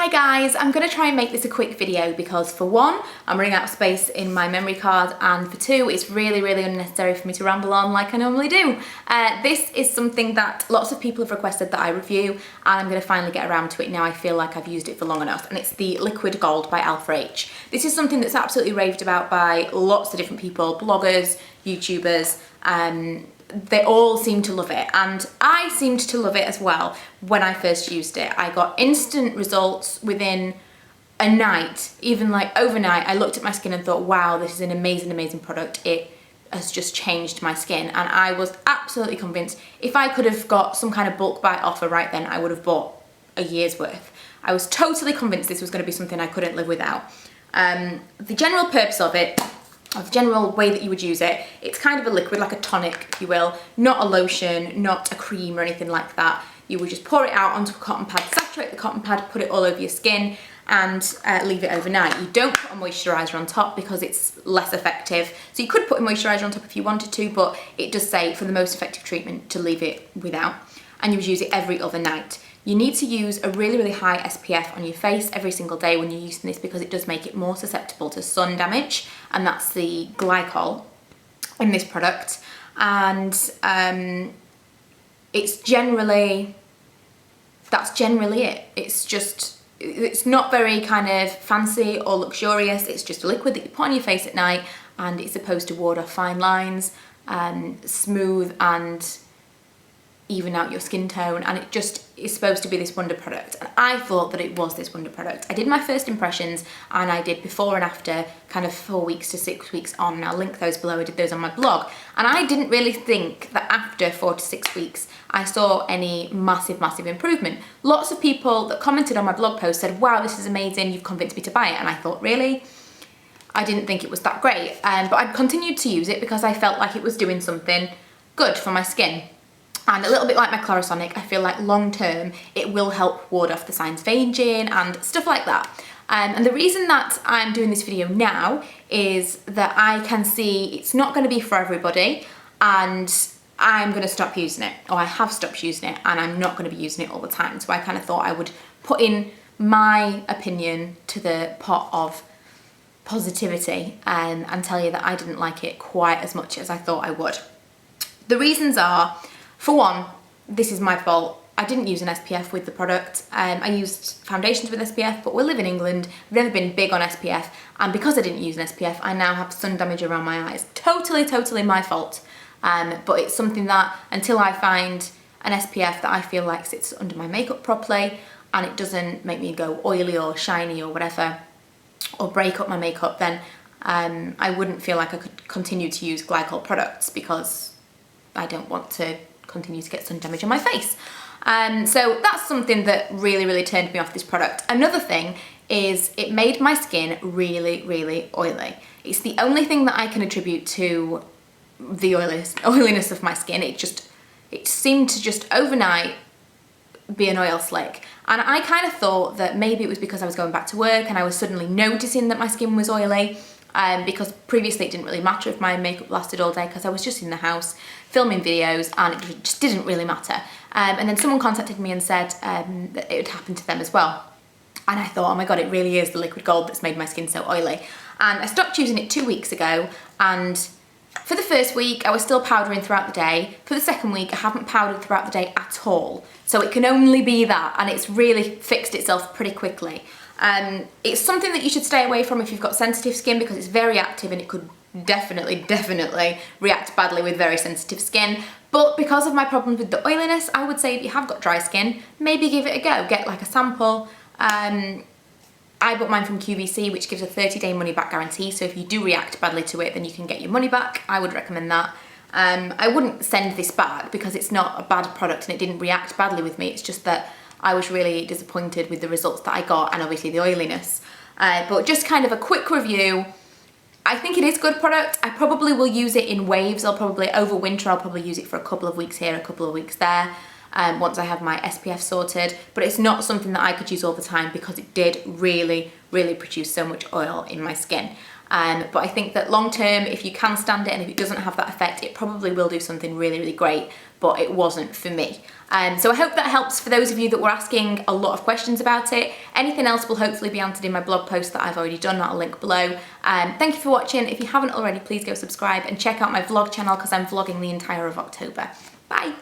Hi guys, I'm going to try and make this a quick video because for one, I'm running out of space in my memory card, and for two, it's really unnecessary for me to ramble on like I normally do. This is something that lots of people have requested that I review, and I'm going to finally get around to it now. I feel like I've used it for long enough, and it's the Liquid Gold by Alpha H. This is something that's absolutely raved about by lots of different people, bloggers, YouTubers, they all seem to love it, and I seemed to love it as well when I first used it. I got instant results within a night, even like overnight. I looked at my skin and thought, wow, this is an amazing product. It has just changed my skin, and I was absolutely convinced if I could have got some kind of bulk buy offer right then, I would have bought a year's worth. I was totally convinced this was going to be something I couldn't live without. The general purpose of it, or the general way that you would use it, it's kind of a liquid, like a tonic, if you will, not a lotion, not a cream or anything like that. You would just pour it out onto a cotton pad, saturate the cotton pad, put it all over your skin, and leave it overnight. You don't put a moisturiser on top because it's less effective. So you could put a moisturiser on top if you wanted to, but it does say for the most effective treatment to leave it without. And you would use it every other night. You need to use a really high SPF on your face every single day when you're using this because it does make it more susceptible to sun damage, and that's the glycol in this product. And that's generally it. It's not very kind of fancy or luxurious. It's just a liquid that you put on your face at night, and it's supposed to ward off fine lines, smooth and even out your skin tone, and it just is supposed to be this wonder product. And I thought that it was this wonder product. I did my first impressions, and I did before and after, kind of 4 weeks to 6 weeks on, and I'll link those below. I did those on my blog, and I didn't really think that after 4 to 6 weeks I saw any massive improvement. Lots of people that commented on my blog post said, wow, this is amazing, you've convinced me to buy it. And I thought, really? I didn't think it was that great, but I continued to use it because I felt like it was doing something good for my skin. And a little bit like my Clarisonic, I feel like long term it will help ward off the signs of aging and stuff like that. And the reason that I'm doing this video now is that I can see it's not going to be for everybody, and I'm going to stop using it, or I have stopped using it, and I'm not going to be using it all the time. So I kind of thought I would put in my opinion to the pot of positivity and tell you that I didn't like it quite as much as I thought I would. The reasons are, for one, this is my fault. I didn't use an SPF with the product. I used foundations with SPF, but we live in England. I've never been big on SPF, and because I didn't use an SPF, I now have sun damage around my eyes. Totally my fault. But it's something that, until I find an SPF that I feel like sits under my makeup properly, and it doesn't make me go oily or shiny or whatever, or break up my makeup, then I wouldn't feel like I could continue to use glycol products because I don't want to continue to get sun damage on my face. So that's something that really turned me off this product. Another thing is it made my skin really oily. It's the only thing that I can attribute to the oiliness of my skin. It seemed to just overnight be an oil slick. And I kind of thought that maybe it was because I was going back to work and I was suddenly noticing that my skin was oily. Because previously it didn't really matter if my makeup lasted all day because I was just in the house filming videos, and it just didn't really matter. And then someone contacted me and said that it would happen to them as well. And I thought, oh my god, it really is the Liquid Gold that's made my skin so oily. And I stopped using it 2 weeks ago, and for the first week I was still powdering throughout the day. For the second week I haven't powdered throughout the day at all. So it can only be that, and it's really fixed itself pretty quickly. It's something that you should stay away from if you've got sensitive skin because it's very active and it could definitely react badly with very sensitive skin. But because of my problems with the oiliness, I would say if you have got dry skin, maybe give it a go. Get like a sample. I bought mine from QVC, which gives a 30-day money back guarantee. So if you do react badly to it, then you can get your money back. I would recommend that. I wouldn't send this back because it's not a bad product and it didn't react badly with me. It's just that I was really disappointed with the results that I got, and obviously the oiliness. But just kind of a quick review. I think it is a good product. I probably will use it in waves. Over winter, I'll probably use it for a couple of weeks here, a couple of weeks there, once I have my SPF sorted. But it's not something that I could use all the time because it did really produce so much oil in my skin. But I think that long term, if you can stand it and if it doesn't have that effect, it probably will do something really, really great, but it wasn't for me. So I hope that helps for those of you that were asking a lot of questions about it. Anything else will hopefully be answered in my blog post that I've already done, that I'll link below. Thank you for watching. If you haven't already, please go subscribe and check out my vlog channel because I'm vlogging the entire of October. Bye.